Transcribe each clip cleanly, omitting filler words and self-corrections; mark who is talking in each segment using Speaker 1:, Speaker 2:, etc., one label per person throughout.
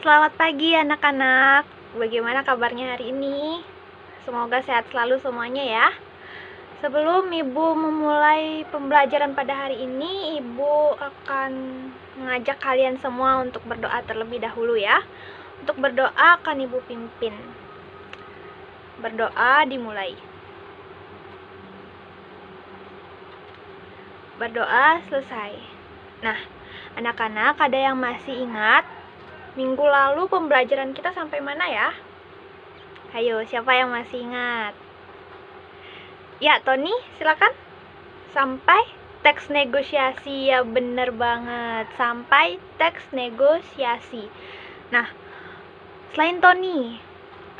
Speaker 1: Selamat pagi anak-anak. Bagaimana kabarnya hari ini? Semoga sehat selalu semuanya ya. Sebelum Ibu memulai pembelajaran pada hari ini, Ibu akan mengajak kalian semua untuk berdoa terlebih dahulu ya. Untuk berdoa akan Ibu pimpin. Berdoa dimulai. Berdoa selesai. Nah, anak-anak ada yang masih ingat minggu lalu pembelajaran kita sampai mana ya? Ayo, siapa yang masih ingat? Ya, Tony, silakan. Sampai teks negosiasi, ya bener banget. Sampai teks negosiasi. Nah, selain Tony,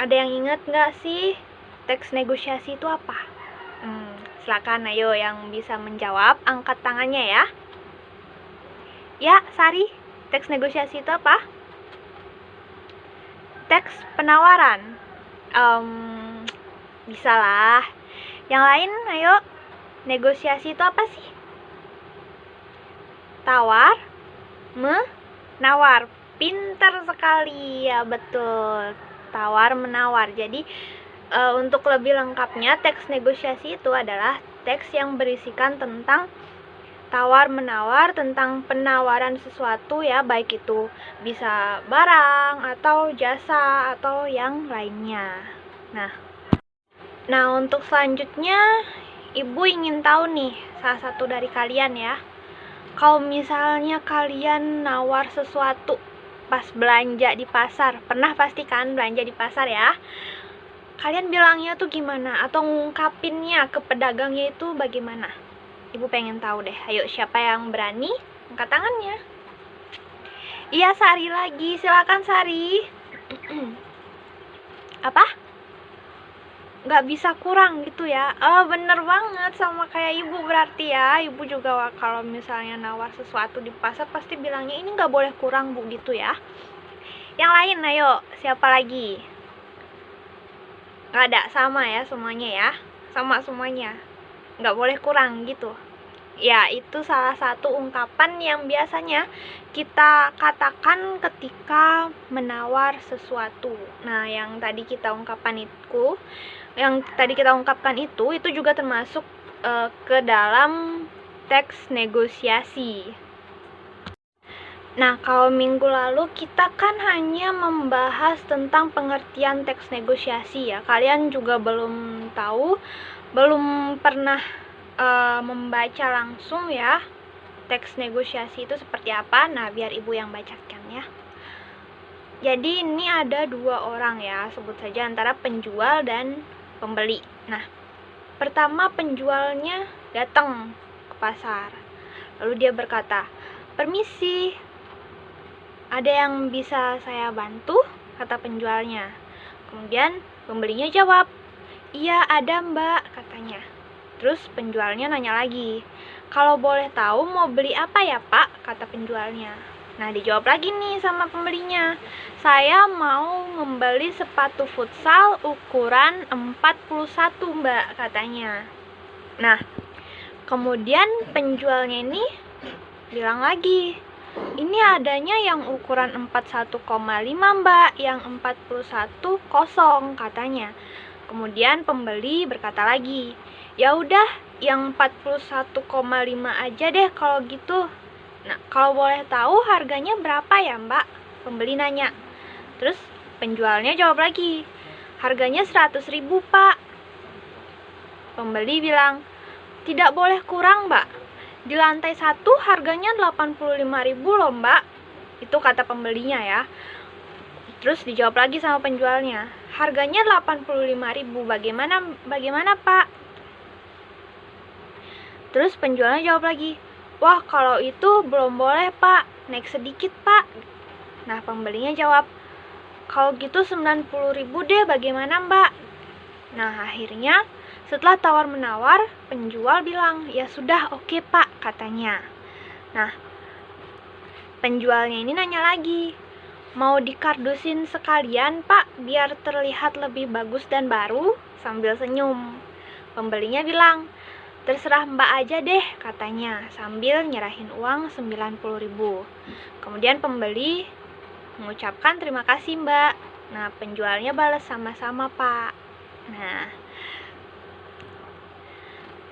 Speaker 1: ada yang ingat nggak sih teks negosiasi itu apa? Silakan, ayo yang bisa menjawab, angkat tangannya ya. Ya, Sari, teks negosiasi itu apa? Teks penawaran. Bisa lah. Yang lain, ayo. Negosiasi itu apa sih? Tawar, menawar. Pintar sekali, ya betul. Tawar, menawar. Jadi, untuk lebih lengkapnya, teks negosiasi itu adalah teks yang berisikan tentang tawar-menawar, tentang penawaran sesuatu ya, baik itu bisa barang, atau jasa, atau yang lainnya. Nah, untuk selanjutnya, Ibu ingin tahu nih, salah satu dari kalian ya, kalau misalnya kalian nawar sesuatu pas belanja di pasar, pernah pasti kan belanja di pasar ya, kalian bilangnya tuh gimana? Atau ngungkapinnya ke pedagangnya itu bagaimana? Ibu pengen tahu deh. Ayo, siapa yang berani? Angkat tangannya. Iya, Sari lagi. Silakan, Sari. Apa? Nggak bisa kurang gitu ya? Bener banget, sama kayak Ibu berarti ya. Ibu juga kalau misalnya nawar sesuatu di pasar pasti bilangnya ini nggak boleh kurang, Bu, gitu ya. Yang lain, ayo. Siapa lagi? Nggak ada, sama ya semuanya ya. Sama semuanya. Nggak boleh kurang gitu. Ya, itu salah satu ungkapan yang biasanya kita katakan ketika menawar sesuatu. Nah, yang tadi kita ungkapkan itu juga termasuk ke dalam teks negosiasi. Nah, kalau minggu lalu kita kan hanya membahas tentang pengertian teks negosiasi ya. Kalian juga belum tahu, belum pernah membaca langsung ya teks negosiasi itu seperti apa. Nah, biar Ibu yang bacakan ya. Jadi ini ada dua orang ya, sebut saja antara penjual dan pembeli. Nah, pertama penjualnya datang ke pasar. Lalu dia berkata, "Permisi, ada yang bisa saya bantu?" kata penjualnya. Kemudian pembelinya jawab, "Iya ada Mbak," katanya. Terus penjualnya nanya lagi, "Kalau boleh tahu mau beli apa ya Pak?" kata penjualnya. Nah, dijawab lagi nih sama pembelinya, "Saya mau membeli sepatu futsal ukuran 41 Mbak," katanya. Nah, kemudian penjualnya ini bilang lagi, "Ini adanya yang ukuran 41,5 Mbak, yang 41 kosong," katanya. Kemudian pembeli berkata lagi, "Ya udah, yang 41,5 aja deh kalau gitu." Nah, kalau boleh tahu harganya berapa ya Mbak? Pembeli nanya. Terus penjualnya jawab lagi, "Harganya 100.000 Pak." Pembeli bilang, "Tidak boleh kurang Mbak. Di lantai 1 harganya 85.000 loh Mbak." Itu kata pembelinya ya. Terus dijawab lagi sama penjualnya, "Harganya 85.000, bagaimana Pak?" Terus penjualnya jawab lagi, "Wah, kalau itu belum boleh Pak, naik sedikit Pak." Nah, pembelinya jawab, "Kalau gitu 90.000 deh, bagaimana Mbak?" Nah, akhirnya setelah tawar-menawar, penjual bilang, "Ya sudah, oke Pak," katanya. Nah, penjualnya ini nanya lagi, "Mau dikardusin sekalian Pak, biar terlihat lebih bagus dan baru?" sambil senyum. Pembelinya bilang, "Terserah Mbak aja deh," katanya, sambil nyerahin uang 90.000. Kemudian pembeli mengucapkan terima kasih Mbak. Nah, penjualnya balas sama-sama Pak.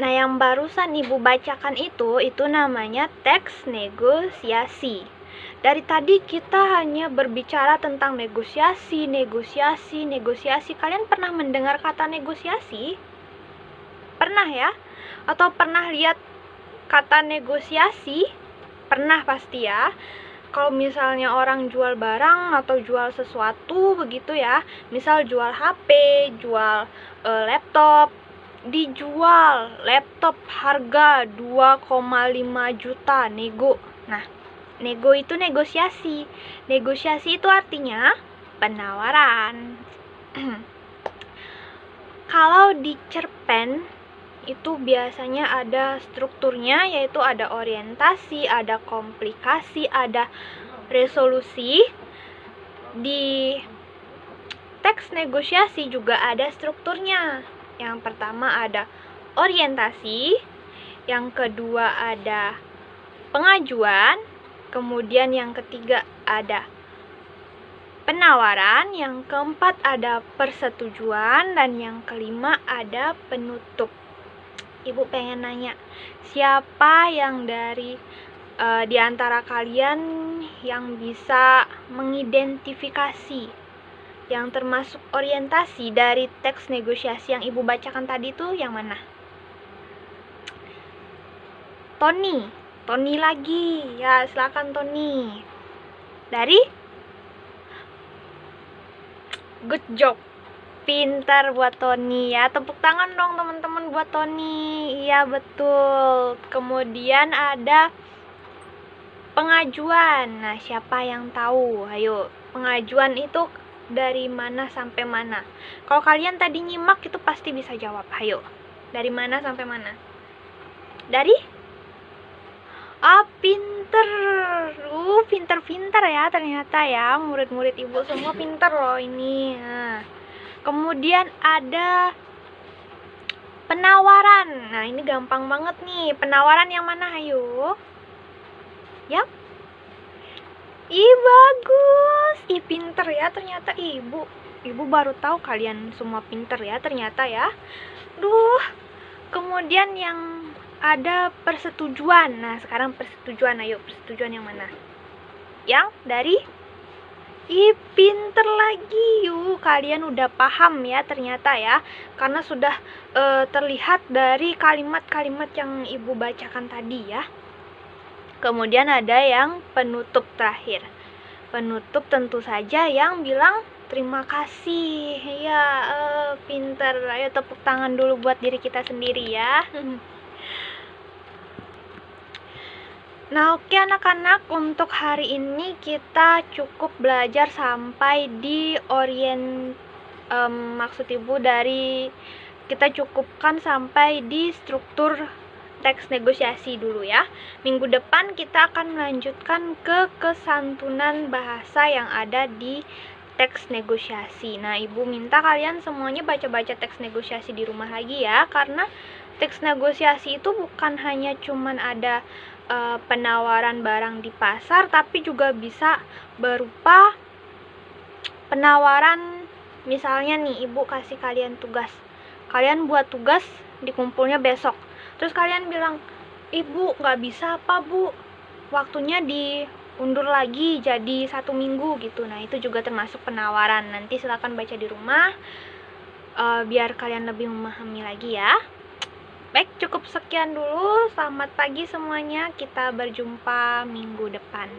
Speaker 1: Nah, yang barusan Ibu bacakan itu namanya teks negosiasi. Dari tadi kita hanya berbicara tentang negosiasi. Kalian pernah mendengar kata negosiasi? Pernah ya? Atau pernah lihat kata negosiasi? Pernah pasti ya. Kalau misalnya orang jual barang atau jual sesuatu begitu ya, misal jual HP, jual laptop, dijual laptop harga 2,5 juta, nego. Nah, nego itu negosiasi. Negosiasi itu artinya penawaran. Kalau di cerpen itu biasanya ada strukturnya, yaitu ada orientasi, ada komplikasi, ada resolusi. Di teks negosiasi juga ada strukturnya. Yang pertama ada orientasi, yang kedua ada pengajuan, kemudian yang ketiga ada penawaran, yang keempat ada persetujuan, dan yang kelima ada penutup. Ibu pengen nanya, siapa yang di antara kalian yang bisa mengidentifikasi yang termasuk orientasi dari teks negosiasi yang Ibu bacakan tadi itu yang mana? Tony lagi. Ya, silakan Tony. Dari? Good job. Pintar buat Tony ya. Tepuk tangan dong teman-teman buat Tony. Iya, betul. Kemudian ada pengajuan. Nah, siapa yang tahu? Ayo, pengajuan itu dari mana sampai mana? Kalau kalian tadi nyimak itu pasti bisa jawab. Ayo, dari mana sampai mana? Dari? Pinter. Pinter-pinter ya ternyata ya. Murid-murid Ibu semua pinter loh ini. Nah, kemudian ada penawaran. Nah, ini gampang banget nih. Penawaran yang mana? Ayo. Ya? Bagus. Pinter ya ternyata Ibu. Ibu baru tahu kalian semua pinter ya ternyata ya. Kemudian yang ada persetujuan. Nah, sekarang persetujuan. Ayo, persetujuan yang mana? Yang dari? Pinter lagi. Kalian udah paham ya ternyata ya. Karena sudah terlihat dari kalimat-kalimat yang Ibu bacakan tadi ya. Kemudian ada yang penutup terakhir. Penutup tentu saja yang bilang terima kasih. Ya, pinter. Ayo tepuk tangan dulu buat diri kita sendiri ya. Nah, oke anak-anak, untuk hari ini kita cukup belajar sampai di maksud Ibu dari kita cukupkan sampai di struktur teks negosiasi dulu ya. Minggu depan kita akan melanjutkan ke kesantunan bahasa yang ada di teks negosiasi. Nah, Ibu minta kalian semuanya baca-baca teks negosiasi di rumah lagi ya, karena teks negosiasi itu bukan hanya cuman ada penawaran barang di pasar, tapi juga bisa berupa penawaran. Misalnya nih, Ibu kasih kalian tugas, kalian buat tugas dikumpulnya besok, terus kalian bilang, Ibu nggak bisa apa Bu, waktunya diundur lagi jadi 1 minggu gitu. Nah, itu juga termasuk penawaran. Nanti silakan baca di rumah biar kalian lebih memahami lagi ya. Baik, cukup sekian dulu. Selamat pagi semuanya. Kita berjumpa minggu depan.